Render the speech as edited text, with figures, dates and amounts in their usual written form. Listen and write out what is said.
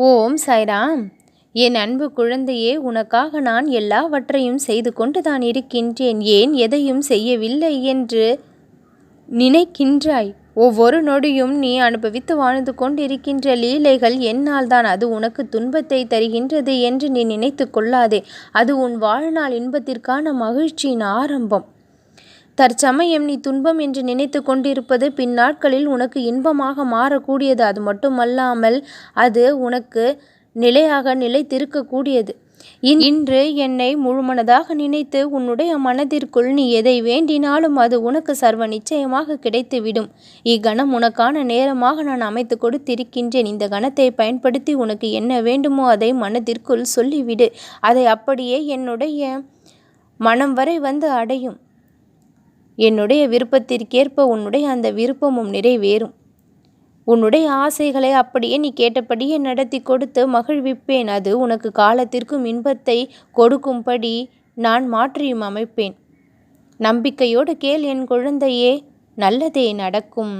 ஓம் சாய்ராம். என் அன்பு குழந்தையே, உனக்காக நான் எல்லாவற்றையும் செய்து கொண்டுதான் இருக்கின்றேன். ஏன் எதையும் செய்யவில்லை என்று நினைக்கின்றாய்? ஒவ்வொரு நொடியும் நீ அனுபவித்து வாழ்ந்து கொண்டிருக்கின்ற லீலைகள் என்னால் தான். அது உனக்கு துன்பத்தை தருகின்றது என்று நீ நினைத்து கொள்ளாதே. அது உன் வாழ்நாள் இன்பத்திற்கான மகிழ்ச்சியின் ஆரம்பம். தற்சமயம் நீ துன்பம் என்று நினைத்து கொண்டிருப்பது பின்னாட்களில் உனக்கு இன்பமாக மாறக்கூடியது. அது மட்டுமல்லாமல் அது உனக்கு நிலையாக நிலைத்திருக்கக்கூடியது. இன்று என்னை முழுமனதாக நினைத்து உன்னுடைய மனதிற்குள் நீ எதை வேண்டினாலும் அது உனக்கு சர்வ நிச்சயமாக கிடைத்துவிடும். இக்கணம் உனக்கான நேரமாக நான் அமைத்து கொடுத்திருக்கின்றேன். இந்த கணத்தை பயன்படுத்தி உனக்கு என்ன வேண்டுமோ அதை மனதிற்குள் சொல்லிவிடு. அதை அப்படியே என்னுடைய மனம் வரை வந்து அடையும். என்னுடைய விருப்பத்திற்கேற்ப உன்னுடைய அந்த விருப்பமும் நிறைவேறும். உன்னுடைய ஆசைகளை அப்படியே நீ கேட்டபடியே நடத்தி கொடுத்து மகிழ்விப்பேன். அது உனக்கு காலத்திற்கும் இன்பத்தை கொடுக்கும்படி நான் மாற்றியும் அமைப்பேன். நம்பிக்கையோடு கேள் என் குழந்தையே, நல்லதே நடக்கும்.